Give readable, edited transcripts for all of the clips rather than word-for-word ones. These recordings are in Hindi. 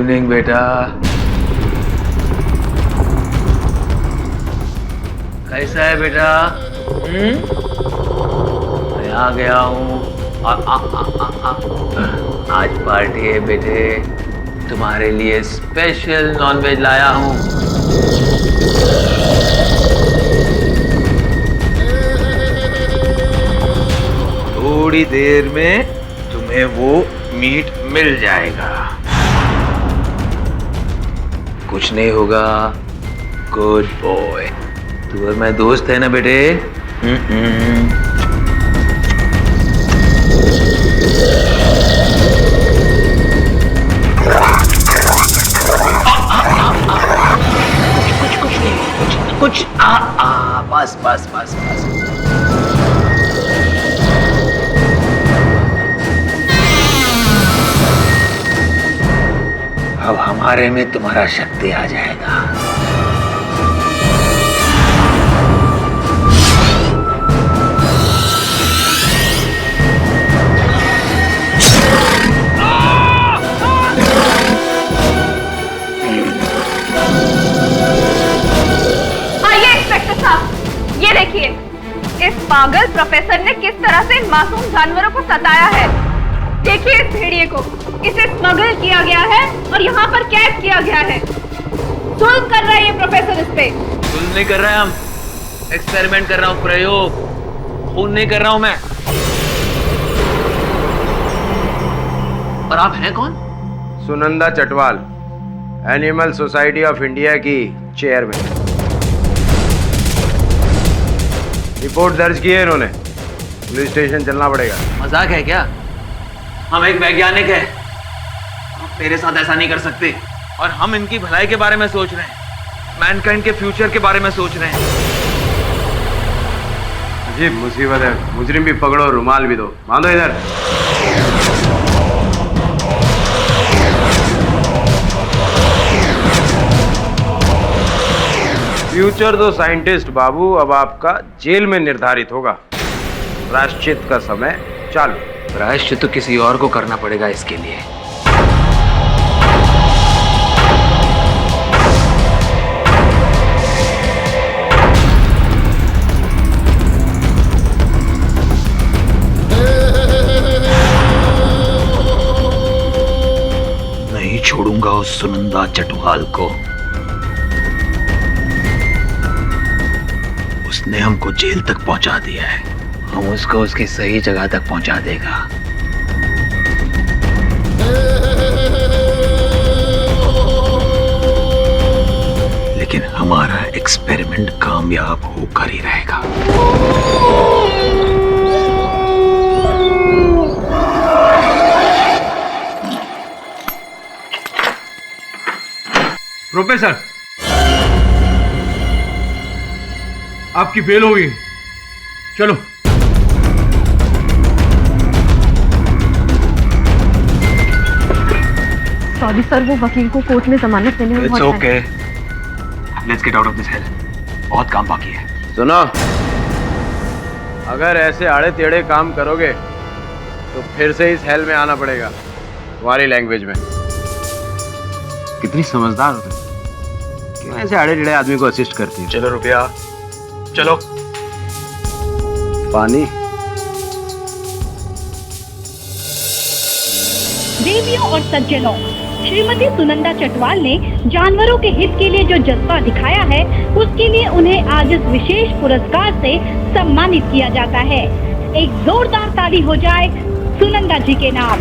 इवनिंग बेटा। कैसा है बेटा? मैं आ गया हूँ। आज पार्टी है बेटे, तुम्हारे लिए स्पेशल नॉनवेज लाया हूँ। थोड़ी देर में तुम्हें वो मीट मिल जाएगा। कुछ नहीं होगा, गुड बॉय। तू और मैं दोस्त है ना बेटे? कुछ बस बस बस बस। अब हमारे में तुम्हारा शक्ति आ जाएगा। ये देखिए, इस पागल प्रोफेसर ने किस तरह से मासूम जानवरों को सताया है। देखिए इस भेड़िए को, इसे स्मगल किया गया है और यहाँ पर कैद किया गया है। जुल्म कर रहा है ये प्रोफेसर इस पे। जुल्म नहीं कर रहे हैं हम, एक्सपेरिमेंट कर रहा हूँ, प्रयोग। खून नहीं कर रहा हूँ मैं। और आप हैं कौन? Sunanda Chatwal, animal society of India की चेयरमैन। रिपोर्ट दर्ज की है इन्होंने, पुलिस स्टेशन चलना पड़ेगा। मजाक है क्या? हम एक वैज्ञानिक हैं, हम तेरे साथ ऐसा नहीं कर सकते। और हम इनकी भलाई के बारे में सोच रहे हैं, मैनकाइंड के फ्यूचर के बारे में सोच रहे हैं। अजीब मुसीबत है। मुजरिम भी पकड़ो, रुमाल भी दो। बांधो इधर। फ्यूचर तो साइंटिस्ट बाबू, अब आपका जेल में निर्धारित होगा। प्रायश्चित का समय चालू। प्रायश्चित तो किसी और को करना पड़ेगा इसके लिए। नहीं छोड़ूंगा उस सुनंदा चटवाल को। उसने हमको जेल तक पहुंचा दिया है, हम उसको उसकी सही जगह तक पहुंचा देगा। लेकिन हमारा एक्सपेरिमेंट कामयाब होकर ही रहेगा। प्रोफेसर, आपकी बेल हो गई। चलो। सॉरी सर, वो वकील को कोर्ट में जमानत देने में It's okay. Let's get out of this hell. बहुत काम बाकी है। सुनो, अगर ऐसे आड़े टेढ़े काम करोगे तो फिर से इस हेल में आना पड़ेगा, तुम्हारी लैंग्वेज में। कितनी समझदार हो तुम, क्यों ऐसे आड़े टेढ़े आदमी को असिस्ट करती हो? चलो रुपया, चलो। पानी। देवियों और सज्जनों, श्रीमती सुनंदा चटवाल ने जानवरों के हित के लिए जो जज्बा दिखाया है, उसके लिए उन्हें आज इस विशेष पुरस्कार से सम्मानित किया जाता है। एक जोरदार ताली हो जाए सुनंदा जी के नाम।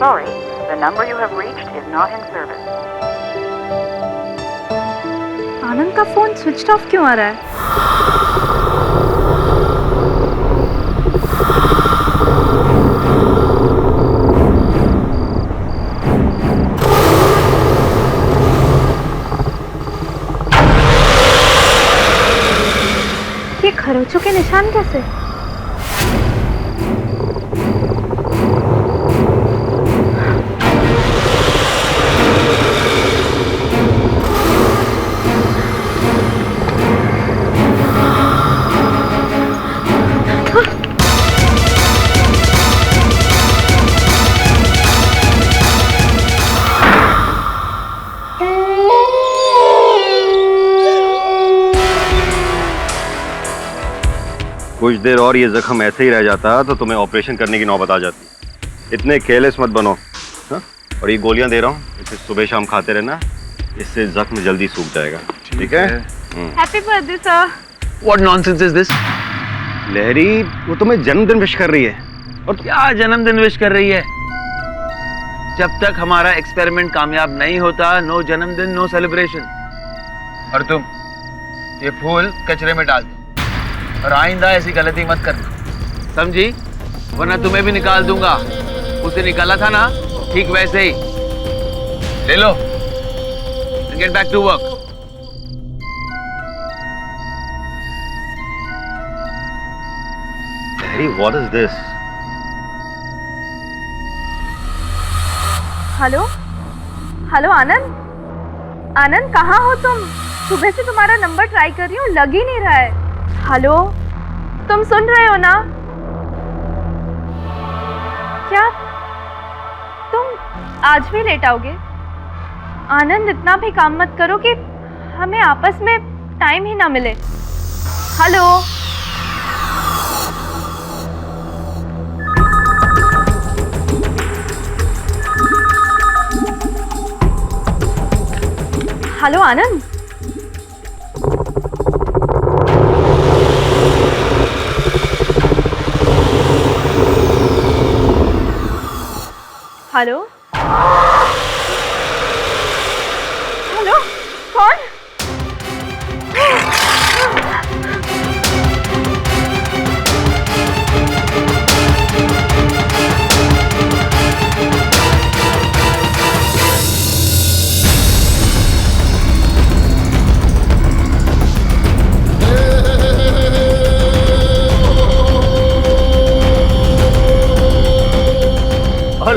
Sorry, the number you have reached is not in service. आनंद का फोन स्विच ऑफ क्यों आ रहा है? ये खरोचों के निशान कैसे? कुछ देर और ये जख्म ऐसे ही रह जाता तो तुम्हें ऑपरेशन करने की नौबत आ जाती। इतने केयरलेस मत बनो। हाँ? और ये गोलियां दे रहा हूँ, इसे सुबह शाम खाते रहना, इससे जख्म जल्दी सूख जाएगा। ठीक है? Happy birthday sir. What nonsense is this? लहरी, वो तुम्हें जन्मदिन विश कर रही है। और क्या जन्मदिन विश कर रही है? जब तक हमारा एक्सपेरिमेंट कामयाब नहीं होता, नो जन्मदिन नो सेलिब्रेशन। और तुम ये फूल कचरे में डाल दो और आइंदा ऐसी गलती मत करना, समझी? वरना तुम्हें भी निकाल दूंगा। उसे निकाला था ना, ठीक वैसे ही। ले लो, get back to work. Lahari, what is this? Hello hello Anand, Anand कहाँ हो तुम? सुबह से तुम्हारा नंबर ट्राई कर रही हूँ, लग ही नहीं रहा है। हेलो, तुम सुन रहे हो ना? क्या तुम आज भी लेट आओगे? आनंद, इतना भी काम मत करो कि हमें आपस में टाइम ही ना मिले। हेलो हेलो आनंद, हेलो हेलो, कौन?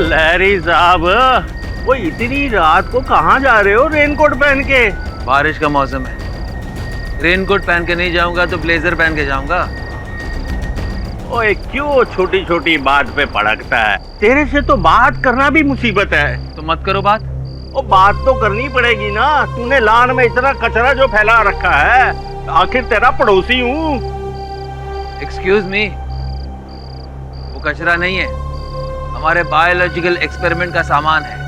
लहरी साहब, वो इतनी रात को कहाँ जा रहे हो रेनकोट पहन के? बारिश का मौसम है, रेनकोट पहन के नहीं जाऊंगा तो ब्लेजर पहन के जाऊंगा। ओए, क्यों छोटी छोटी बात पे भड़कता है? तेरे से तो बात करना भी मुसीबत है। तो मत करो बात। ओ, बात तो करनी पड़ेगी ना। तूने लान में इतना कचरा जो फैला रखा है, आखिर तेरा पड़ोसी हूँ। एक्सक्यूज मी, वो कचरा नहीं है, हमारे बायोलॉजिकल एक्सपेरिमेंट का सामान है।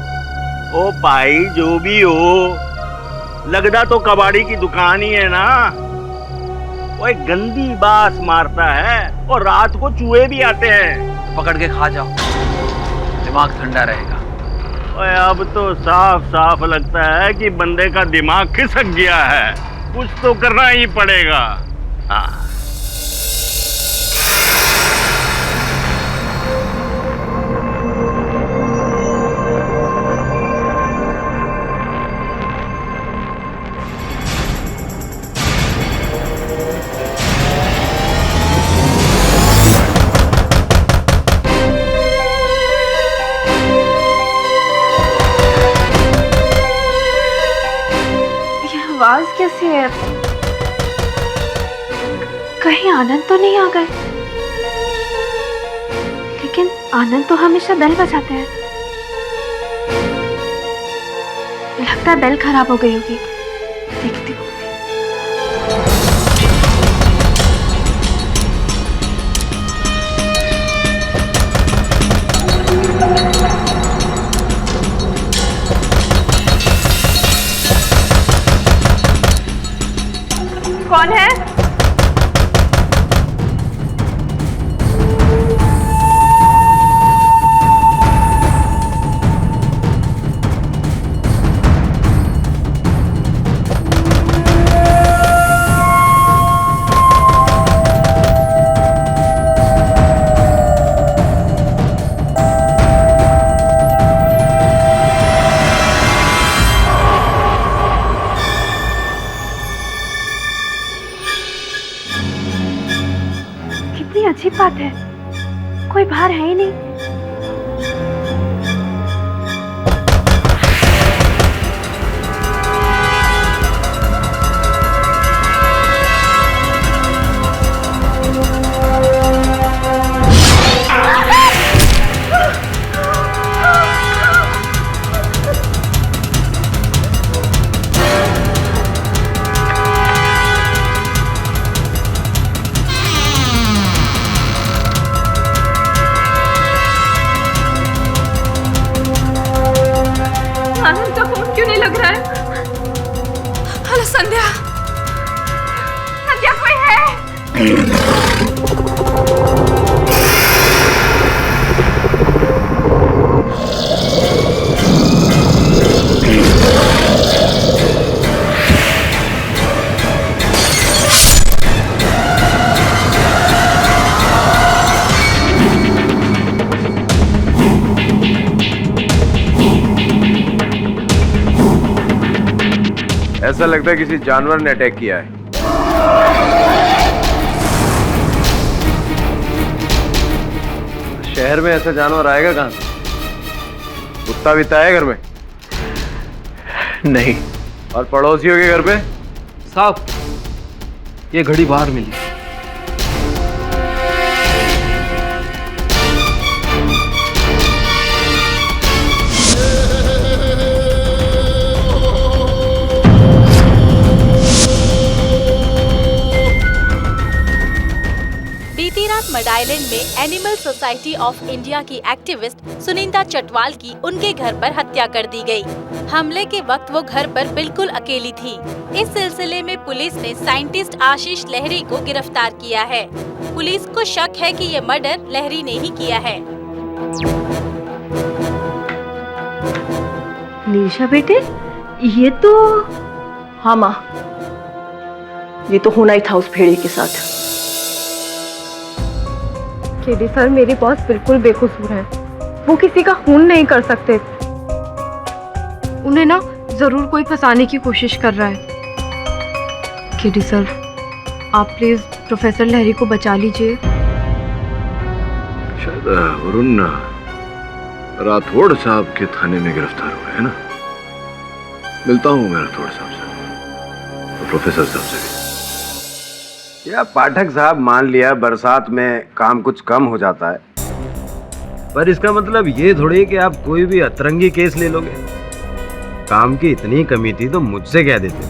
ओ भाई, जो भी हो, लगदा तो कबाड़ी की दुकान ही है ना। वो एक गंदी बास मारता है और रात को चूहे भी आते हैं। तो पकड़ के खा जाओ, दिमाग ठंडा रहेगा। ओए, अब तो साफ साफ लगता है कि बंदे का दिमाग खिसक गया है। कुछ तो करना ही पड़ेगा। हाँ, आवाज कैसी है? कहीं आनंद तो नहीं आ गए? लेकिन आनंद तो हमेशा बेल बजाते हैं। लगता है बेल खराब हो गई होगी, देखती हूँ। कौन है? कितनी अजीब बात है, कोई बाहर है ही नहीं। हेलो संध्या। संध्या कोई है? ऐसा लगता है किसी जानवर ने अटैक किया है। शहर में ऐसा जानवर आएगा कहां से? कुत्ता भी है घर में? नहीं। और पड़ोसियों के घर पे? साहब, ये घड़ी बाहर मिली। बीती रात मड आइलैंड में एनिमल सोसाइटी ऑफ इंडिया की एक्टिविस्ट सुनिंदा चटवाल की उनके घर पर हत्या कर दी गई। हमले के वक्त वो घर पर बिल्कुल अकेली थी। इस सिलसिले में पुलिस ने साइंटिस्ट आशीष लहरी को गिरफ्तार किया है। पुलिस को शक है कि ये मर्डर लहरी ने ही किया है। निशा बेटे, ये तो... हाँ माँ, ये तो होना ही था उस भेड़िए के साथ। केडी सर, मेरे बॉस बिल्कुल बेकसूर हैं। वो किसी का खून नहीं कर सकते। उन्हें ना जरूर कोई फंसाने की कोशिश कर रहा है। केडी सर, आप प्लीज प्रोफेसर लहरी को बचा लीजिए। शायद वरुण राठौड़ साहब के थाने में गिरफ्तार हुए हैं ना। मिलता हूँ मैं राठौड़ साहब से और प्रोफेसर साहब से भी। या पाठक साहब, मान लिया बरसात में काम कुछ कम हो जाता है, पर इसका मतलब ये थोड़ी कि आप कोई भी अतरंगी केस ले लोगे। काम की इतनी कमी थी तो मुझसे कह देते,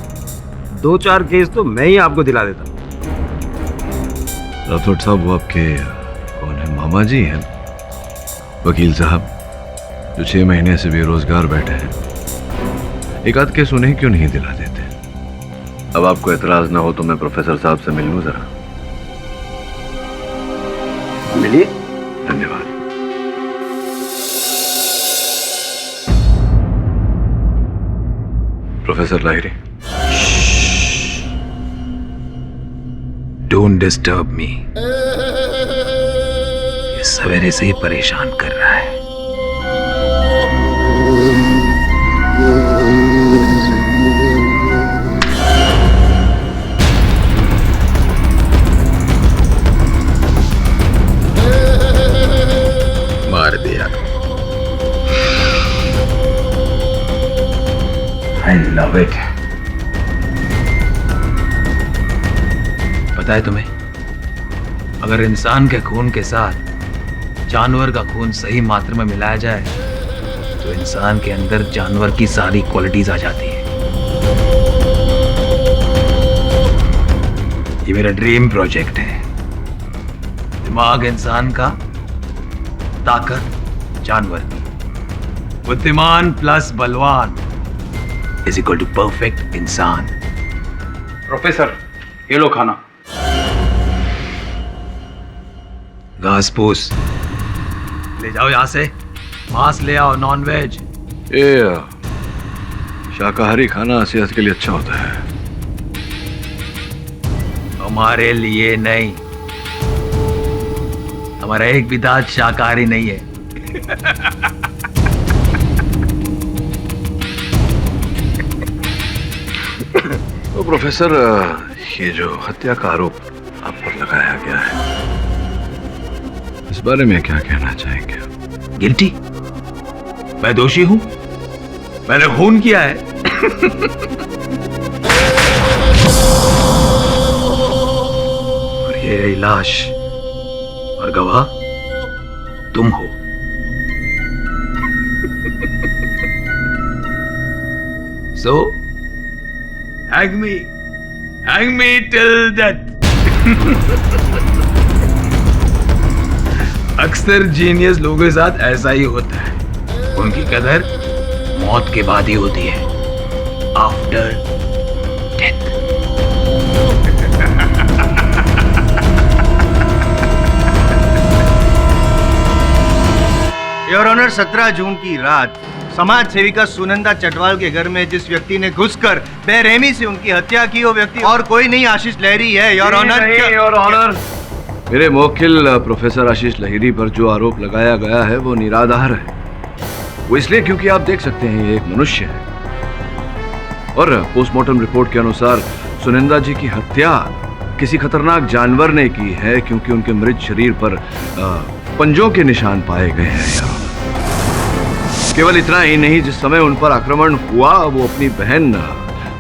2-4 केस तो मैं ही आपको दिला देता। राठौड़ साहब, वो आपके कौन है? मामा जी हैं, वकील साहब, जो 6 महीने से बेरोजगार बैठे हैं। एक आध केस उन्हें क्यों नहीं दिला देते? अब आपको एतराज ना हो तो मैं प्रोफेसर साहब से मिल लूं जरा। मिलिए। धन्यवाद। Professor Lahiri, don't disturb me. ये सवेरे से ही परेशान कर रहा है। मार दिया। I love it। पता है तुम्हें, अगर इंसान के खून के साथ जानवर का खून सही मात्रा में मिलाया जाए तो इंसान के अंदर जानवर की सारी क्वालिटीज आ जाती है। ये मेरा ड्रीम प्रोजेक्ट है। दिमाग इंसान का, ताकत जानवर की। बुद्धिमान प्लस बलवान इज इक्वल टू परफेक्ट इंसान। प्रोफेसर, ये लो खाना। घास फूस ले जाओ यहाँ से। मांस ले आओ, नॉन वेज। ये शाकाहारी खाना सेहत के लिए अच्छा होता है। हमारे लिए नहीं, हमारा एक भी दांत शाकाहारी नहीं है। तो प्रोफेसर, ये जो हत्या का आरोप आप पर लगाया गया है, इस बारे में क्या कहना चाहेंगे? गिल्टी? मैं दोषी हूं, मैंने खून किया है। और ये लाश और गवाह तुम हो। So, hang me till death। अक्सर जीनियस लोगों के साथ ऐसा ही होता है। उनकी कदर मौत के बाद ही होती है। आफ्टर ऑनर 17 जून की रात समाज सेविका सुनंदा चटवाल के घर में जिस व्यक्ति ने घुसकर बेरहमी से उनकी हत्या की, वो व्यक्ति और कोई नहीं आशीष लहरी है, योर ऑनर। योर ऑनर, मेरे मुवक्किल प्रोफेसर आशीष लहिरी पर जो आरोप लगाया गया है वो निराधार है। वो इसलिए क्योंकि आप देख सकते हैं ये एक मनुष्य है और पोस्टमार्टम रिपोर्ट के अनुसार सुनंदा जी की हत्या किसी खतरनाक जानवर ने की है, क्योंकि उनके मृत शरीर पर पंजों के निशान पाए गए हैं। केवल इतना ही नहीं, जिस समय उन पर आक्रमण हुआ वो अपनी बहन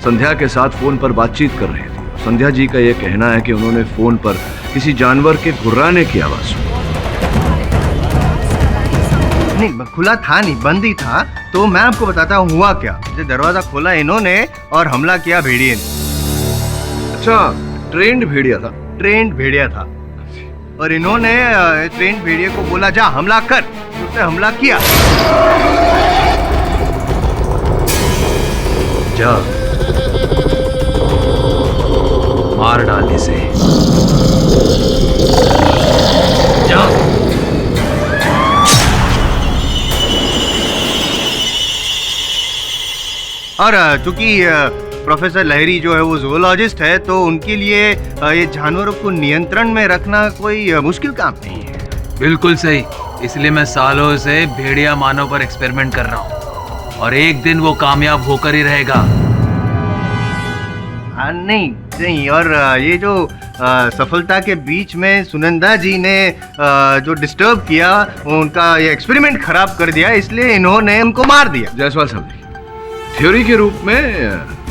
संध्या के साथ फोन पर बातचीत कर रही थी। संध्या जी का यह कहना है कि उन्होंने फोन पर किसी जानवर के गुर्राने की आवाज सुनी। नहीं, खुला था नहीं, बंद ही था। तो मैं आपको बताता हूँ हुआ क्या। दरवाजा खोला इन्होंने और हमला किया भेड़िए ने। अच्छा, ट्रेंड भेड़िया था? ट्रेंड भेड़िया था और इन्होंने ट्रेंड भेड़िए को बोला जा हमला कर, उसने हमला किया। जा मार डाल इसे, जा। और चूंकि प्रोफेसर लहरी जो है वो जूलॉजिस्ट है, तो उनके लिए ये जानवरों को नियंत्रण में रखना कोई मुश्किल काम नहीं है। बिल्कुल सही, इसलिए मैं सालों से भेड़िया मानव पर एक्सपेरिमेंट कर रहा हूँ और एक दिन वो कामयाब होकर ही रहेगा। हाँ, नहीं। और ये जो सफलता के बीच में सुनंदा जी ने जो डिस्टर्ब किया, उनका ये एक्सपेरिमेंट खराब कर दिया, इसलिए इन्होंने उनको मार दिया। जायसवाल साहब, थ्योरी के रूप में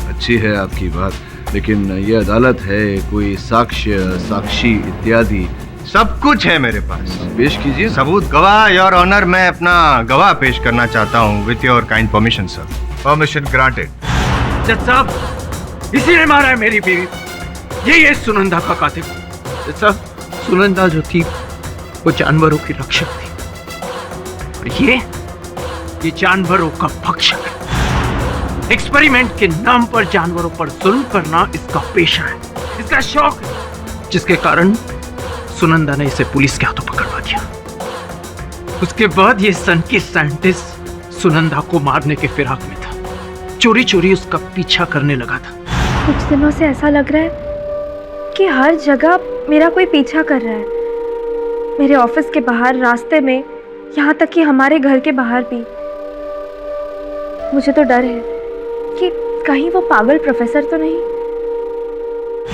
अच्छी है आपकी बात, लेकिन ये अदालत है, कोई साक्ष्य, साक्षी इत्यादि सब कुछ है मेरे पास। पेश कीजिए सबूत। गवाह, योर ऑनर, मैं अपना गवाह पेश करना चाहता हूँ with your kind permission sir. Permission granted. जज साहब, इसी ने मारा है मेरी बीवी। ये सुनंदा का कातिल। जज साहब, सुनंदा जो थी वो जानवरों की रक्षक थी और ये जानवरों का भक्षक है। एक्सपेरिमेंट के नाम पर जानवरों पर जुल्म करना इसका पेशा है, इसका शौक है, जिसके कारण सुनंदा ने इसे पुलिस के हाथों पकड़वा दिया। उसके बाद ये सन की साइंटिस्ट सुनंदा को मारने के फिराक में था, चोरी चोरी उसका पीछा करने लगा था। कुछ दिनों से ऐसा लग रहा है कि हर जगह मेरा कोई पीछा कर रहा है। मेरे ऑफिस के बाहर, रास्ते में, यहाँ तक कि हमारे घर के बाहर भी। मुझे तो डर है कि कहीं वो पागल प्रोफेसर तो नहीं।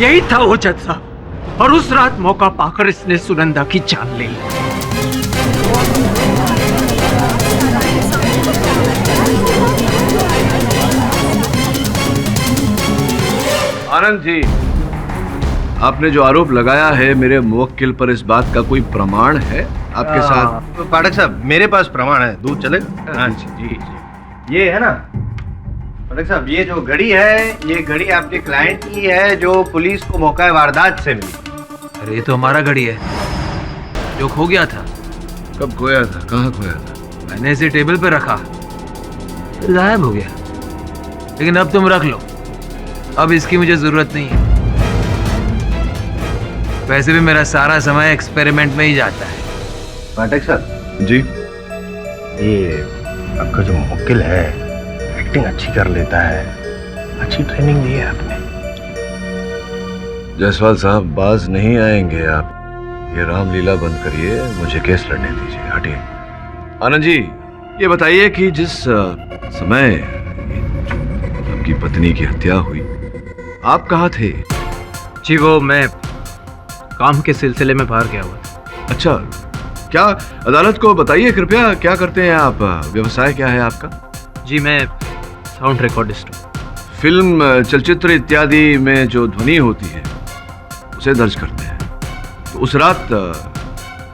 यही था वो जज साहब, और उस रात मौका पाकर इसने सुनंदा की जान ले ली। आनंद जी, आपने जो आरोप लगाया है मेरे मुवक्किल पर, इस बात का कोई प्रमाण है आपके साथ? पाठक साहब, मेरे पास प्रमाण है। दूध चलेगा? हाँ जी। ये है ना पाठक साहब, ये जो घड़ी है, ये घड़ी आपके क्लाइंट की है जो पुलिस को मौका वारदात से मिली। अरे ये तो हमारा घड़ी है जो खो गया था। कब खोया था? कहाँ खोया था? मैंने इसे टेबल पे रखा, फिर गायब हो गया। लेकिन अब तुम रख लो, अब इसकी मुझे जरूरत नहीं है। वैसे भी मेरा सारा समय एक्सपेरिमेंट में ही जाता है। पाठक साहब जी, ये आपका जो मुवक्किल है एक्टिंग अच्छी कर लेता है, अच्छी ट्रेनिंग दी है आपने। जायसवाल साहब, बाज नहीं आएंगे आप। ये रामलीला बंद करिए, मुझे केस लड़ने दीजिए। हटिए। आनंद जी, ये बताइए कि जिस समय आपकी पत्नी की हत्या हुई, आप कहाँ थे? जी, वो मैं काम के सिलसिले में बाहर गया हुआ था। अच्छा, क्या अदालत को बताइए कृपया, क्या करते हैं आप? व्यवसाय क्या है आपका? जी, मैं साउंड रिकॉर्डिस्ट हूँ। फिल्म, चलचित्र इत्यादि में जो ध्वनि होती है उसे दर्ज करते हैं। तो उस रात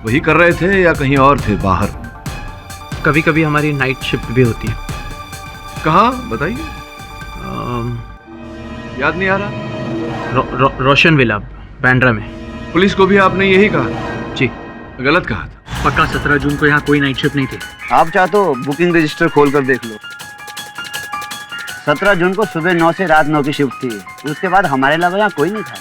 वही कर रहे थे या कहीं और थे बाहर? कभी कभी हमारी नाइट शिफ्ट भी होती है। कहाँ बताइए? याद नहीं आ रहा। रोशन विला, बैंड्रा में। पुलिस को भी आपने यही कहा? जी। गलत कहा था। पक्का 17 जून को यहाँ कोई नाइट शिफ्ट नहीं थी। आप चाहो तो बुकिंग रजिस्टर खोल कर देख लो। 17 जून को सुबह 9 से रात 9 की शिफ्ट थी। उसके बाद हमारे अलावा यहाँ कोई नहीं था।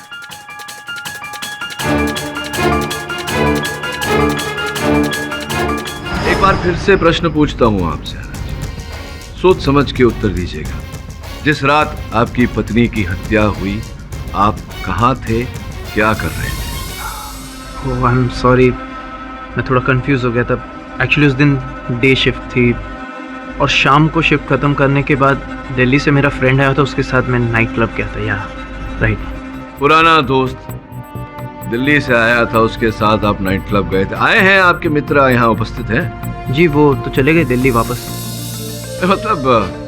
एक बार फिर से प्रश्न पूछता हूं आपसे, सोच समझ के उत्तर दीजिएगा। जिस रात आपकी पत्नी की हत्या हुई, आप कहाँ थे, क्या कर रहे थे? ओह आई एम सॉरी, मैं थोड़ा कंफ्यूज हो गया था। एक्चुअली उस दिन डे शिफ्ट थी और शाम को शिफ्ट ख़त्म करने के बाद दिल्ली से मेरा फ्रेंड आया था, उसके साथ मैं नाइट क्लब गया था। या राइट, पुराना दोस्त दिल्ली से आया था, उसके साथ आप नाइट क्लब गए थे। आए हैं आपके मित्र यहाँ उपस्थित हैं? जी, वो तो चले गए दिल्ली वापस। मतलब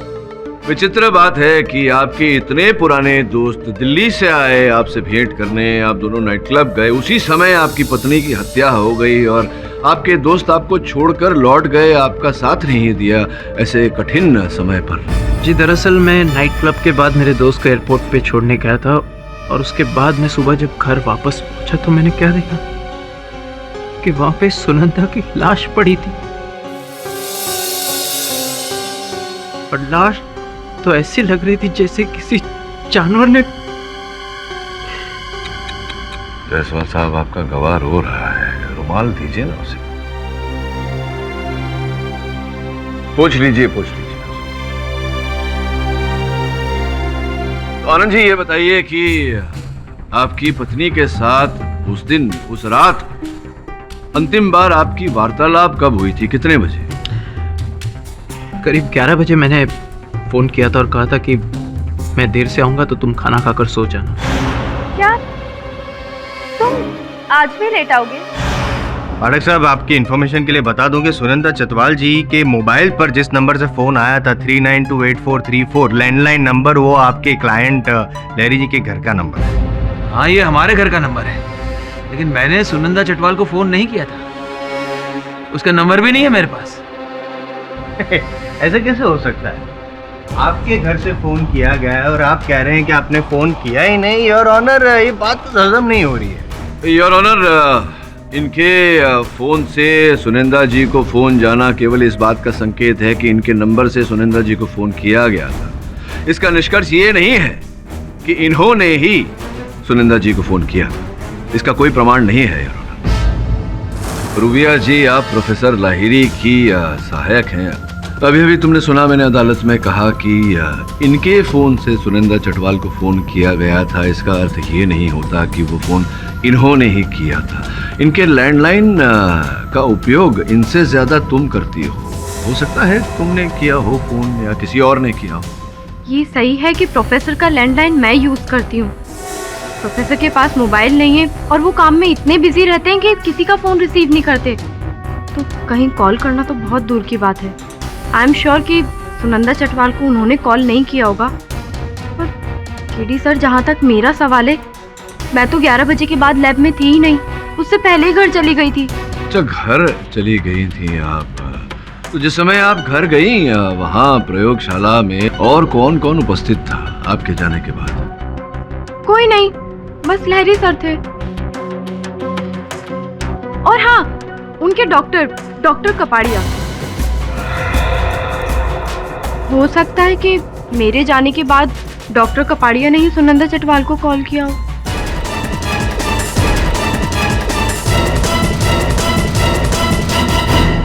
विचित्र बात है कि आपके इतने पुराने दोस्त दिल्ली से आए आपसे भेंट करने, आप दोनों नाइट क्लब गए, उसी समय आपकी पत्नी की हत्या हो गई और आपके दोस्त आपको छोड़कर लौट गए, आपका साथ नहीं दिया ऐसे कठिन समय पर। जी, दरअसल मैं नाइट क्लब के बाद मेरे दोस्त को एयरपोर्ट पे छोड़ने गया था और उसके बाद मैं सुबह जब घर वापस पहुंचा तो मैंने क्या देखा कि वहां पे सुनंदा की लाश पड़ी थी। और लाश तो ऐसी लग रही थी जैसे किसी जानवर ने। जायसवाल साहब, आपका गवाह रो रहा है, रुमाल दीजिए ना उसे। पूछ लीजिए, पूछ लीजिए। तो आनंद जी, ये बताइए कि आपकी पत्नी के साथ उस दिन, उस रात अंतिम बार आपकी वार्तालाप कब हुई थी, कितने बजे? करीब 11 बजे मैंने फोन किया था और कहा था कि मैं देर से आऊंगा तो तुम खाना खाकर सो जाना। क्या तुम आज भी लेट आओगे? पाठक साहब, आपकी इन्फॉर्मेशन के लिए बता दूं कि सुनंदा चटवाल जी के मोबाइल पर जिस नंबर से फोन आया था 39284434 लैंडलाइन नंबर, वो आपके क्लाइंट लहरी जी के घर का नंबर है। हाँ, ये हमारे घर का नंबर है, लेकिन मैंने सुनंदा चटवाल को फोन नहीं किया था, उसका नंबर भी नहीं है मेरे पास। ऐसा कैसे हो सकता है? आपके घर से फोन किया गया है और आप कह रहे हैं कि आपने फोन किया ही नहीं। योर ऑनर, ये बात तो हजम नहीं हो रही है। योर ऑनर, इनके फोन से सुनंदा जी को फोन जाना केवल इस बात का संकेत है कि इनके नंबर से सुनंदा जी को फोन किया गया था। इसका निष्कर्ष ये नहीं है कि इन्होंने ही सुनंदा जी को फोन किया। इसका कोई प्रमाण नहीं है। योर ऑनर, रूबिया जी, आप प्रोफेसर लाहिरी की सहायक हैं। अभी अभी तुमने सुना, मैंने अदालत में कहा कि इनके फोन से सुनंदा चटवाल को फोन किया गया था। इसका अर्थ ये नहीं होता कि वो फोन इन्होंने ही किया था। इनके लैंडलाइन का उपयोग इनसे ज्यादा तुम करती हो सकता है तुमने किया हो फोन या किसी और ने किया हो। ये सही है कि प्रोफेसर का लैंडलाइन मैं यूज करती हूँ। प्रोफेसर के पास मोबाइल नहीं है और वो काम में इतने बिजी रहते हैं कि किसी का फोन रिसीव नहीं करते, तो कहीं कॉल करना तो बहुत दूर की बात है। आई एम श्योर कि सुनंदा चटवाल को उन्होंने कॉल नहीं किया होगा। पर केडी सर, जहाँ तक मेरा सवाल है, मैं तो 11 बजे के बाद लैब में थी ही नहीं, उससे पहले ही घर चली गई थी। अच्छा, घर चली गई थी आप? तो जिस समय आप घर गई, वहाँ प्रयोगशाला में और कौन कौन उपस्थित था आपके जाने के बाद? कोई नहीं, बस लहरी सर थे। और हाँ, उनके डॉक्टर कपाड़िया। हो सकता है कि मेरे जाने के बाद डॉक्टर कपाड़िया ने ही सुनंदा चटवाल को कॉल किया हो।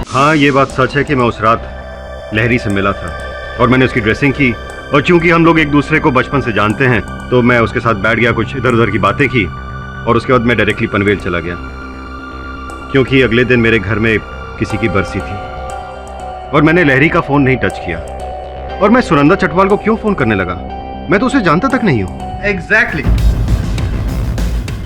हाँ, ये बात सच है कि मैं उस रात लहरी से मिला था और मैंने उसकी ड्रेसिंग की, और चूंकि हम लोग एक दूसरे को बचपन से जानते हैं तो मैं उसके साथ बैठ गया, कुछ इधर उधर की बातें की और उसके बाद मैं डायरेक्टली पनवेल चला गया, क्योंकि अगले दिन मेरे घर में किसी की बरसी थी और मैंने लहरी का फ़ोन नहीं टच किया। और मैं सुनंदा चटवाल को क्यों फ़ोन करने लगा? मैं तो उसे जानता तक नहीं हूँ। एग्जैक्टली,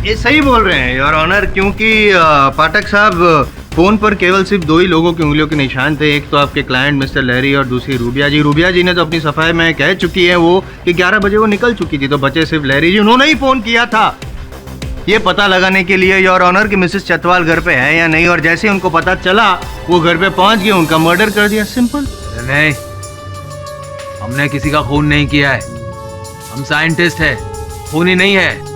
ये सही बोल रहे हैं योर ऑनर, क्योंकि पाठक साहब, फोन पर केवल सिर्फ 2 ही लोगों की उंगलियों के निशान थे। एक तो आपके क्लाइंट मिस्टर लहरी और दूसरी रूबिया जी। रूबिया जी ने तो अपनी सफाई में कह चुकी है वो कि 11 बजे वो निकल चुकी थी, तो बचे सिर्फ लहरी जी। उन्होंने ही फोन किया था ये पता लगाने के लिए योर ऑनर कि मिसेस चटवाल घर पे है या नहीं, और जैसे उनको पता चला वो घर पे पहुंच गए, उनका मर्डर कर दिया। सिंपल। नहीं, हमने किसी का खून नहीं किया है, हम साइंटिस्ट हैं, खून ही नहीं है।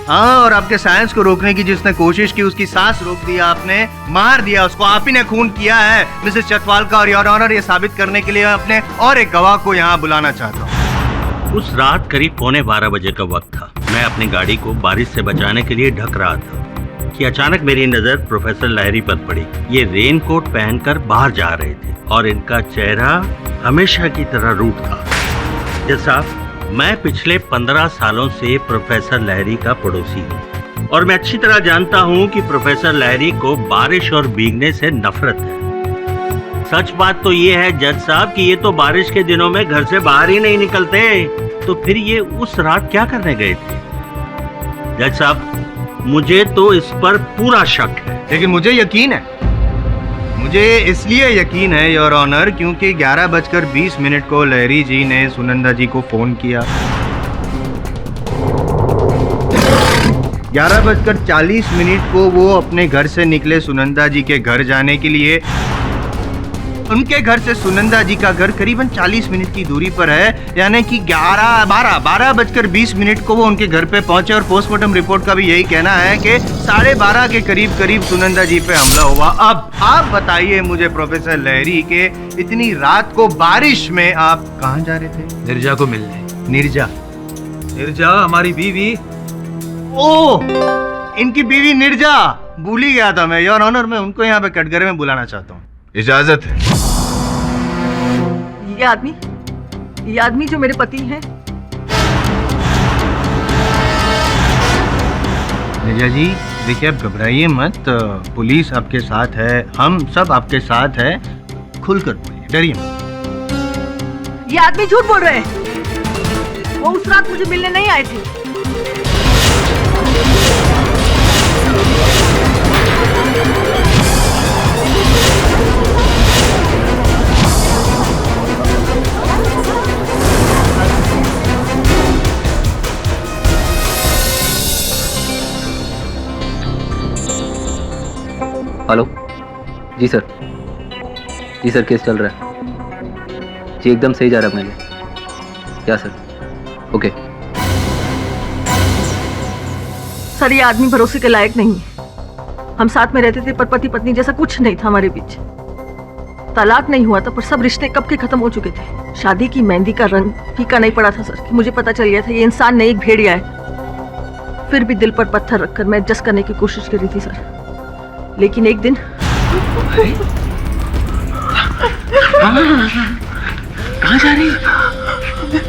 हाँ, और आपके साइंस को रोकने की जिसने कोशिश की उसकी सांस रोक दिया आपने, मार दिया उसको। आप ही ने खून किया है मिसेस चटवाल का। और योर ऑनर, ये साबित करने के लिए अपने और एक गवाह को यहाँ बुलाना चाहता हूँ। उस रात करीब 11:15 बजे का वक्त था। मैं अपनी गाड़ी को बारिश से बचाने के लिए ढक रहा था। कि अचानक मेरी नजर प्रोफेसर लहरी पर पड़ी। ये रेनकोट पहनकर बाहर जा रहे थे और इनका चेहरा हमेशा की तरह रूट था। जज साहब, मैं पिछले 15 सालों से प्रोफेसर लहरी का पड़ोसी हूँ और मैं अच्छी तरह जानता हूँ कि प्रोफेसर लहरी को बारिश और भीगने से नफरत है। सच बात तो ये है जज साहब कि ये तो बारिश के दिनों में घर से बाहर ही नहीं निकलते, तो फिर ये उस रात क्या करने गए थे? जज साहब, मुझे तो इस पर पूरा शक है। लेकिन मुझे यकीन है, मुझे इसलिए यकीन है योर ऑनर क्योंकि 11:20 को लहरी जी ने सुनंदा जी को फोन किया। 11:40 को वो अपने घर से निकले सुनंदा जी के घर जाने के लिए। उनके घर से सुनंदा जी का घर करीबन 40 मिनट की दूरी पर है, यानी कि 12:20 को वो उनके घर पे पहुंचे और पोस्टमार्टम रिपोर्ट का भी यही कहना है कि 12:30 के करीब सुनंदा जी पे हमला हुआ। अब आप बताइए मुझे प्रोफेसर लहरी के इतनी रात को बारिश में आप कहाँ जा रहे थे? निर्जा को मिलने। निर्जा हमारी बीवी। ओह, इनकी बीवी निर्जा, भूल ही गया था मैं योर ऑनर। मैं उनको यहाँ पे कटघरे में बुलाना चाहता हूँ। इजाजत है। ये आदमी जो मेरे पति हैं। निर्जा जी देखिए, आप घबराइए मत, पुलिस आपके साथ है, हम सब आपके साथ है, खुलकर बोलिए, डरिए मत। ये आदमी झूठ बोल रहे हैं। वो उस रात मुझे मिलने नहीं आए थे। हेलो जी सर, केस चल रहा है जी, एकदम सही जा रहा है मेरे लिए। क्या सर? ओके सर, ये आदमी भरोसे के लायक नहीं है। हम साथ में रहते थे पर पति पत्नी जैसा कुछ नहीं था हमारे बीच। तलाक नहीं हुआ था पर सब रिश्ते कब के खत्म हो चुके थे। शादी की मेहंदी का रंग फीका नहीं पड़ा था सर कि मुझे पता चल गया था ये इंसान नहीं, एक भेड़िया है। फिर भी दिल पर पत्थर रखकर मैं एडजस्ट करने की कोशिश कर रही थी सर, लेकिन एक दिन कहाँ जा रही?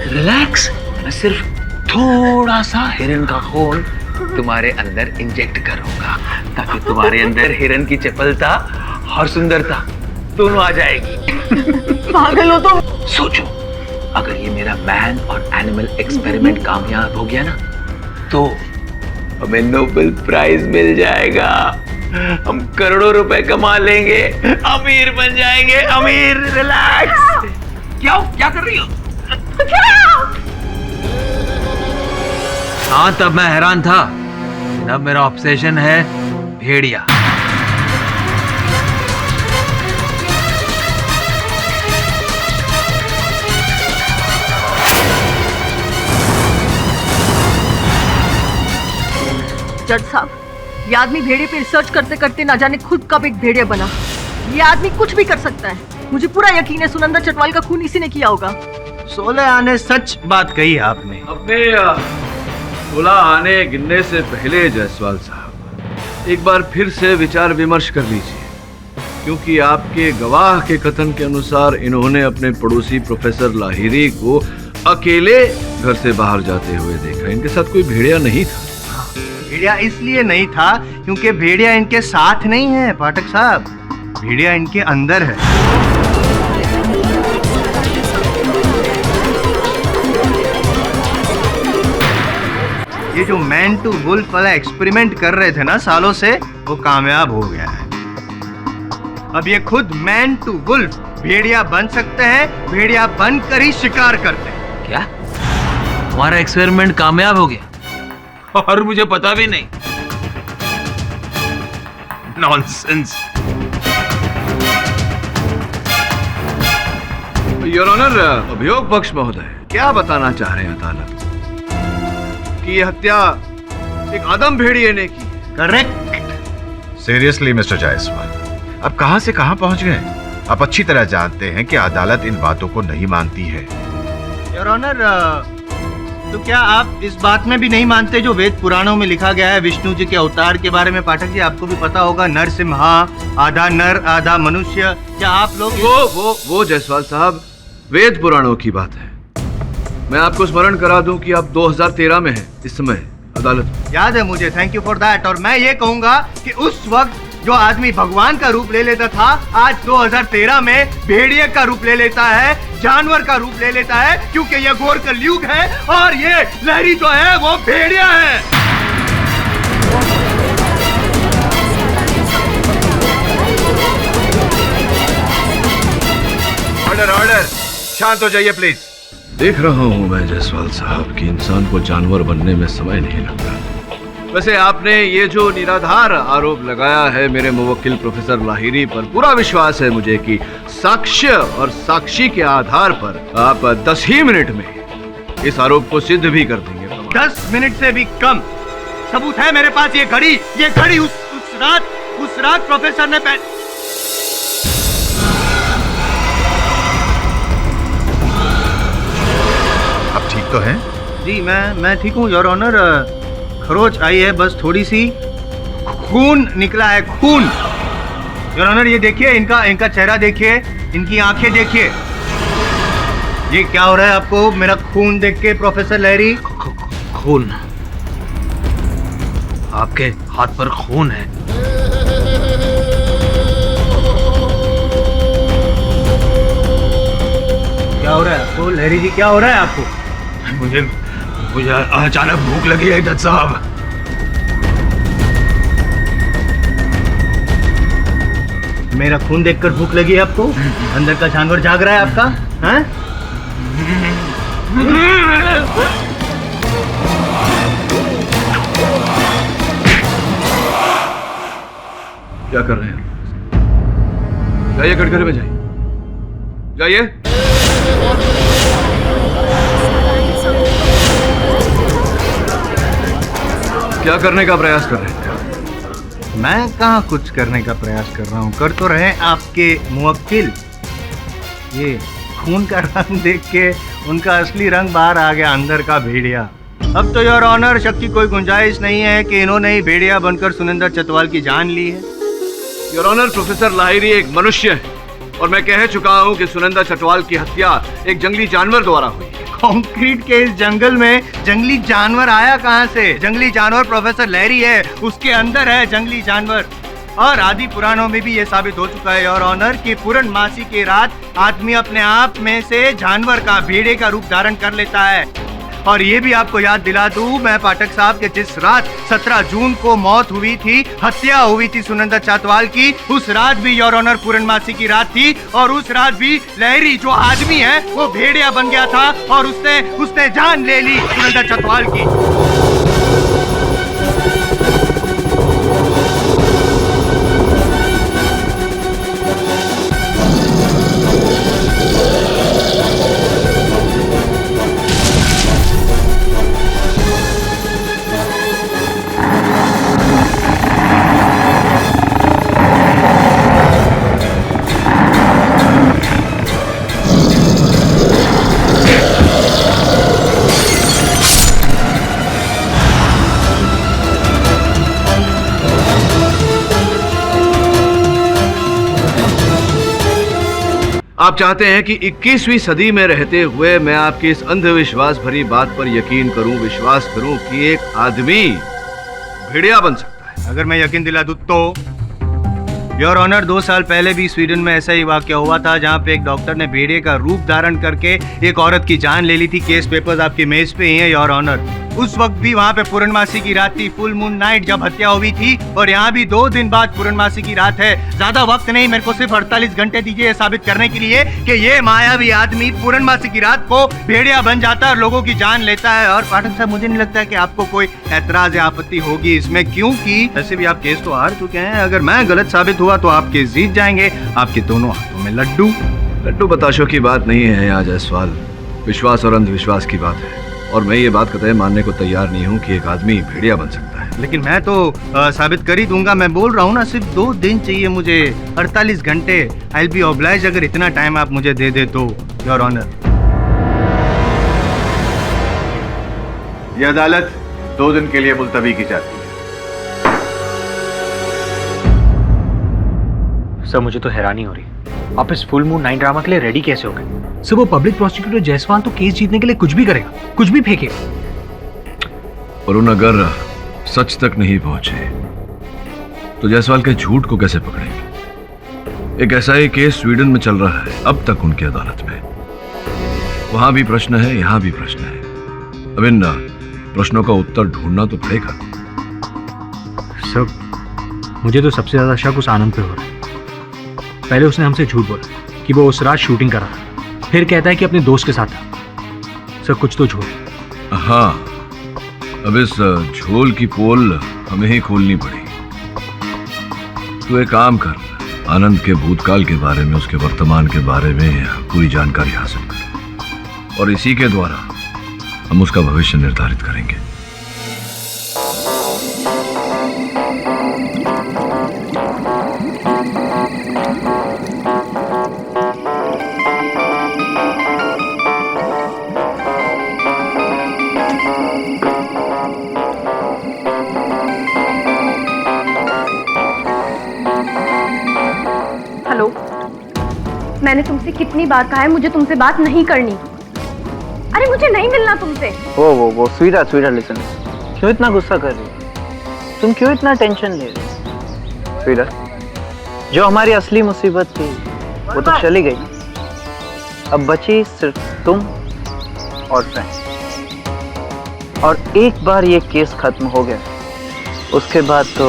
रिलैक्स, मैं सिर्फ थोड़ा सा हिरन का खून तुम्हारे अंदर इंजेक्ट करूंगा ताकि तुम्हारे अंदर हिरन की चपलता और सुंदरता दोनों आ जाएगी। पागल हो तो? सोचो, अगर ये मेरा मैन और एनिमल एक्सपेरिमेंट कामयाब हो गया ना, तो हमें नोबेल प्राइज मिल जाएगा, हम करोड़ों रुपए कमा लेंगे, अमीर बन जाएंगे, अमीर। रिलैक्स। क्या कर रही हो? हाँ, तब मैं हैरान था, अब मेरा ऑब्सेशन है भेड़िया। जज साहब, ये आदमी भेड़िए पे रिसर्च करते करते ना जाने खुद कब एक भेड़िया बना। ये आदमी कुछ भी कर सकता है। मुझे पूरा यकीन है सुनंदा चटवाल का खून इसी ने किया होगा। 16 आने सच बात कही आपने। अपने 16 आने गिनने से पहले जायसवाल साहब एक बार फिर से विचार विमर्श कर लीजिए, क्योंकि आपके गवाह के कथन के अनुसार इन्होंने अपने पड़ोसी प्रोफेसर लाहिरी को अकेले घर से बाहर जाते हुए देखा। इनके साथ कोई भेड़िया नहीं था। भेड़िया इसलिए नहीं था क्योंकि भेड़िया इनके साथ नहीं है पाठक साहब, भेड़िया इनके अंदर है। ये जो मैन टू वुल्फ वाला एक्सपेरिमेंट कर रहे थे ना सालों से, वो कामयाब हो गया है। अब ये खुद मैन टू वुल्फ भेड़िया बन सकते हैं, भेड़िया बनकर ही शिकार करते हैं। क्या हमारा एक्सपेरिमेंट कामयाब हो गया और मुझे पता भी नहीं? नॉनसेंस। योर ऑनर, अभियोग पक्ष महोदय क्या बताना चाह रहे हैं अदालत कि यह हत्या एक आदम भेड़िए ने की? करेक्ट। सीरियसली मिस्टर जायसवाल, अब कहां से कहां पहुंच गए? आप अच्छी तरह जानते हैं कि अदालत इन बातों को नहीं मानती है। योर ऑनर, तो क्या आप इस बात में भी नहीं मानते जो वेद पुराणों में लिखा गया है विष्णु जी के अवतार के बारे में? पाठक जी, आपको भी पता होगा, नरसिम्हा, आधा नर आधा मनुष्य। क्या आप लोग वो जायसवाल साहब वेद पुराणों की बात है। मैं आपको स्मरण करा दूं कि आप 2013 में हैं इस समय अदालत में। याद है मुझे, थैंक यू फॉर दैट। और मैं ये कहूंगा कि उस वक्त जो आदमी भगवान का रूप ले लेता था, आज 2013 में भेड़िए का रूप ले लेता है, जानवर का रूप ले लेता है, क्योंकि ये घोर कलयुग है और ये लहरी जो है वो भेड़िया है। ऑर्डर ऑर्डर, शांत हो जाइए प्लीज। देख रहा हूं मैं जायसवाल साहब कि इंसान को जानवर बनने में समय नहीं लगता। वैसे आपने ये जो निराधार आरोप लगाया है मेरे मुवक्किल प्रोफेसर लाहिरी पर, पूरा विश्वास है मुझे कि साक्ष्य और साक्षी के आधार पर आप 10 ही मिनट में इस आरोप को सिद्ध भी कर देंगे। 10 मिनट से भी कम सबूत है मेरे पास। ये घड़ी उस रात प्रोफेसर ने आप ठीक तो हैं? जी मैं ठीक हूँ योर ऑनर। खरोच आई है, बस थोड़ी सी खून निकला है, खून। योर ऑनर ये देखिए, इनका चेहरा देखिए, इनकी आंखें देखिए। ये क्या हो रहा है आपको मेरा खून देख के प्रोफेसर लहरी? खून? आपके हाथ पर खून है? क्या हो रहा है आपको लहरी जी, क्या हो रहा है आपको? मुझे अचानक भूख लगी है जज साहब। मेरा खून देखकर भूख लगी है आपको? अंदर का जानवर जाग रहा है आपका? हैं? क्या कर रहे हैं? जाइए कटघरे में जाइए, जाइए। क्या करने का प्रयास कर रहे हैं? मैं कहाँ कुछ करने का प्रयास कर रहा हूँ, कर तो रहे आपके मुवक्किल। ये खून का रंग देख के उनका असली रंग बाहर आ गया, अंदर का भेड़िया। अब तो योर ऑनर शक की कोई गुंजाइश नहीं है कि इन्होंने ही भेड़िया बनकर सुनिंदर चटवाल की जान ली है। योर ऑनर, प्रोफेसर लाहिरी एक मनुष्य है और मैं कह चुका हूँ कि सुनिंदर चटवाल की हत्या एक जंगली जानवर द्वारा हुई है। कंक्रीट के इस जंगल में जंगली जानवर आया कहाँ से? जंगली जानवर प्रोफेसर लहरी है, उसके अंदर है जंगली जानवर। और आदि पुराणों में भी ये साबित हो चुका है योर ऑनर कि पूर्णमासी की रात आदमी अपने आप में से जानवर का, भेड़े का रूप धारण कर लेता है। और ये भी आपको याद दिला दूं मैं पाठक साहब के, जिस रात 17 जून को मौत हुई थी, हत्या हुई थी सुनिंदर चटवाल की, उस रात भी योर ऑनर पूर्णमासी की रात थी। और उस रात भी लहरी जो आदमी है वो भेड़िया बन गया था और उसने जान ले ली सुनिंदर चटवाल की। आप चाहते हैं कि 21वीं सदी में रहते हुए मैं आपकी इस अंधविश्वास भरी बात पर यकीन करूं, विश्वास करूं कि एक आदमी भेड़िया बन सकता है? अगर मैं यकीन दिला दूं तो योर ऑनर, 2 साल पहले भी स्वीडन में ऐसा ही वाकया हुआ था जहां पे एक डॉक्टर ने भेड़िए का रूप धारण करके एक औरत की जान ले ली थी। केस पेपर्स आपकी मेज पे ही हैं योर ऑनर। उस वक्त भी वहाँ पे पूर्णमासी की रात थी, फुल मून नाइट जब हत्या हुई थी। और यहाँ भी 2 दिन बाद पूर्णमासी की रात है। ज्यादा वक्त नहीं, मेरे को सिर्फ 48 घंटे दीजिए ये साबित करने के लिए कि ये मायावी आदमी पूर्णमासी की रात को भेड़िया बन जाता है और लोगों की जान लेता है। और पाठक साहब, मुझे नहीं लगता है कि आपको कोई ऐतराज या आपत्ति होगी इसमें, क्योंकि वैसे भी आप केस तो हार चुके हैं। अगर मैं गलत साबित हुआ तो आप केस जीत जाएंगे। आपके दोनों हाथों में लड्डू बताशों की बात नहीं है यहाँ जायसवाल, विश्वास और अंधविश्वास की बात है। और मैं ये बात कतई मानने को तैयार नहीं हूँ कि एक आदमी भेड़िया बन सकता है। लेकिन मैं तो साबित कर ही दूंगा। मैं बोल रहा हूँ ना, सिर्फ 2 दिन चाहिए मुझे, 48 घंटे। आई विल बी ऑब्लाइज्ड अगर इतना टाइम आप मुझे दे दे तो योर ऑनर। ये अदालत 2 दिन के लिए मुलतवी की जाती है। सर मुझे तो हैरानी हो रही है, आप इस फुल मून नाइट ड्रामा के लिए रेडी कैसे हो गए? सर वो पब्लिक प्रोसिक्यूटर जायसवाल तो केस जीतने के लिए कुछ भी करेगा, कुछ भी फेंकेगा। और उन अगर सच तक नहीं पहुंचे तो जायसवाल के झूठ को कैसे पकड़ेंगे? एक ऐसा ही केस स्वीडन में चल रहा है अब तक उनकी अदालत में। वहां भी प्रश्न है, यहां भी प्रश्न है। अब इन प्रश्नों का उत्तर ढूंढना तो पड़ेगा। सर मुझे तो सबसे ज्यादा शक उस आनंद पे हो रहा है। पहले उसने हमसे झूठ बोला कि वो उस रात शूटिंग कर रहा था, फिर कहता है कि अपने दोस्त के साथ था। सर कुछ तो झूठ। हाँ, अब इस झोल की पोल हमें ही खोलनी पड़ेगी। तू एक काम कर, आनंद के भूतकाल के बारे में, उसके वर्तमान के बारे में पूरी जानकारी हासिल कर, और इसी के द्वारा हम उसका भविष्य निर्धारित करेंगे। हेलो, मैंने तुमसे कितनी बार कहा है मुझे तुमसे बात नहीं करनी। अरे मुझे नहीं मिलना तुमसे। वो स्वीट लिसन, क्यों इतना गुस्सा कर रही हो? तुम क्यों इतना टेंशन ले रही हो? स्वीट, जो हमारी असली मुसीबत थी वो तो चली गई, अब बची सिर्फ तुम और फ्रेंड। और एक बार ये केस खत्म हो गया उसके बाद तो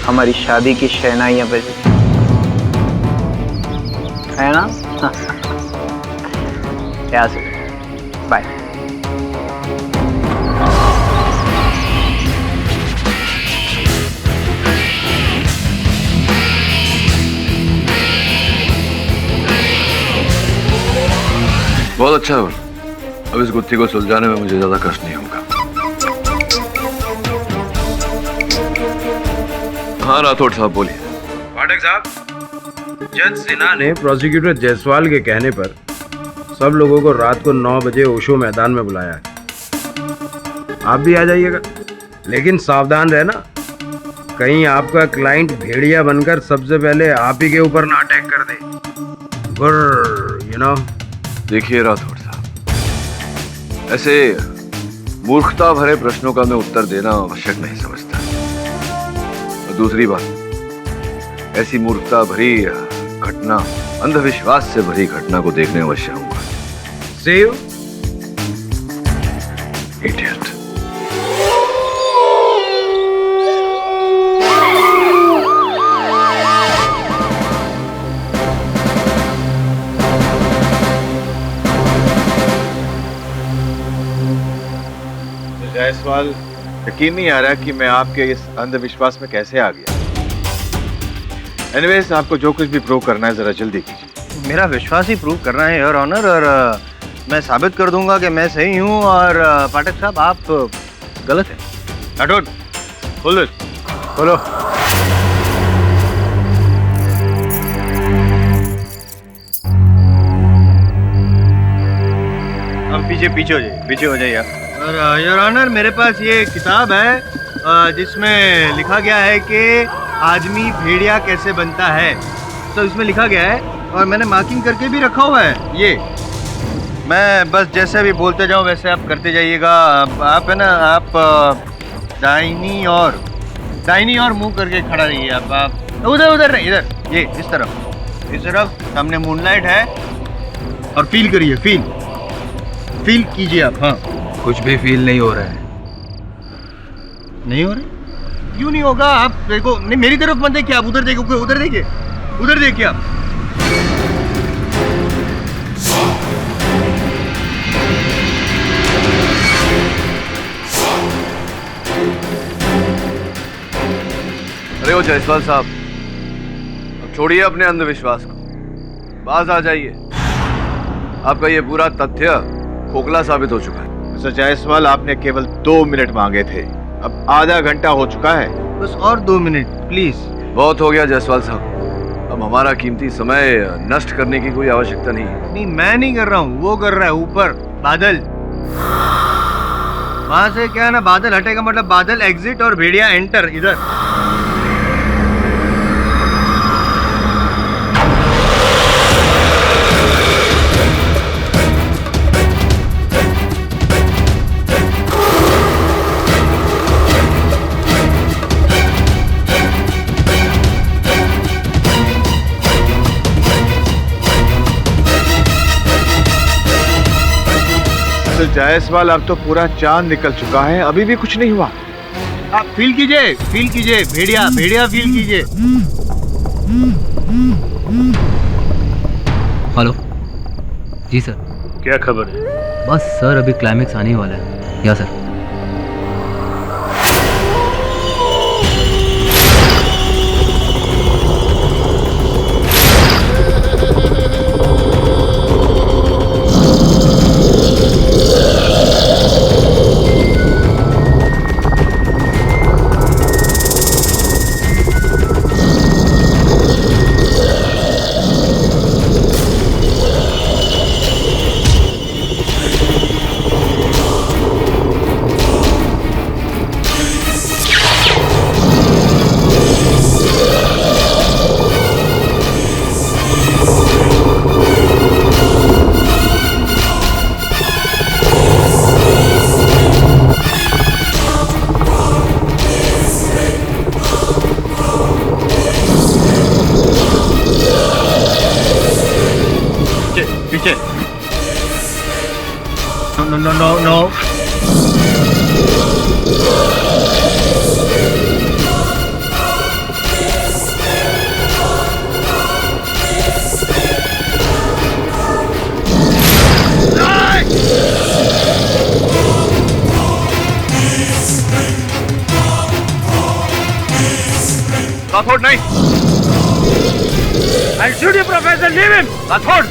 हमारी शादी की शहनाइयां बजी, है ना? यहाँ से बाय। बहुत अच्छा हुआ, अब इस गुत्थी को सुलझाने में मुझे ज्यादा कष्ट नहीं होगा। हाँ राठौड़ साहब बोलिए। पाठक साहब, जज सिन्हा ने प्रोसिक्यूटर जायसवाल के कहने पर सब लोगों को रात को 9 बजे ओशो मैदान में बुलाया है। आप भी आ जाइएगा, लेकिन सावधान रहना, कहीं आपका क्लाइंट भेड़िया बनकर सबसे पहले आप ही के ऊपर ना अटैक कर दे। You know. देखिए राठौड़ साहब, ऐसे मूर्खता भरे प्रश्नों का मैं उत्तर देना आवश्यक नहीं समझता। और दूसरी बात, ऐसी मूर्खता भरी घटना, अंधविश्वास से भरी घटना को देखने अवश्य हूँ। Save idiot. जायसवाल, यकीन नहीं आ रहा कि मैं आपके इस अंधविश्वास में कैसे आ गया। एनीवेज, आपको जो कुछ भी प्रूव करना है जरा जल्दी कीजिए। मेरा विश्वास ही प्रूव करना है योर ऑनर, और मैं साबित कर दूंगा कि मैं सही हूँ और पाठक साहब आप गलत हैं। राठौड़, खोलो। खोलो। अब पीछे हो जाइए आप। और योर ऑनर, मेरे पास ये किताब है जिसमें लिखा गया है कि आदमी भेड़िया कैसे बनता है। तो इसमें लिखा गया है और मैंने मार्किंग करके भी रखा हुआ है। ये मैं बस जैसे भी बोलते जाऊँ वैसे आप करते जाइएगा। आप है ना, आप दाहिनी और मुंह करके खड़ा रहिए। आप उधर नहीं, इधर, ये इस तरफ सामने मूनलाइट है और फील करिए, फील कीजिए आप। हाँ, कुछ भी फील नहीं हो रहा है। नहीं हो रहा? क्यों नहीं होगा? आप देखो, नहीं मेरी तरफ मत देखिए, आप उधर देखिए आप। अरे ओ जायसवाल साहब, अब छोड़िए अपने अंधविश्वास को, बाज आ जाइए। आपका ये पूरा तथ्य खोखला साबित हो चुका है। मिस्टर जायसवाल, आपने केवल 2 मिनट मांगे थे, अब आधा घंटा हो चुका है। बस और 2 मिनट प्लीज। बहुत हो गया जायसवाल साहब, अब हमारा कीमती समय नष्ट करने की कोई आवश्यकता नहीं है। नहीं, मैं नहीं कर रहा हूँ, वो कर रहा है ऊपर, बादल। वहां से क्या है ना, बादल हटेगा मतलब बादल एग्जिट और भेड़िया एंटर इधर। जायसवाल अब तो पूरा चांद निकल चुका है, अभी भी कुछ नहीं हुआ। आप फील कीजिए भेड़िया भेड़िया फील कीजिए। हेलो जी सर। क्या खबर है? बस सर अभी क्लाइमेक्स आने वाला है। या सर। पीछे। नो। राठौड़ नहीं। I'll shoot you, Professor. Leave him. Rathore.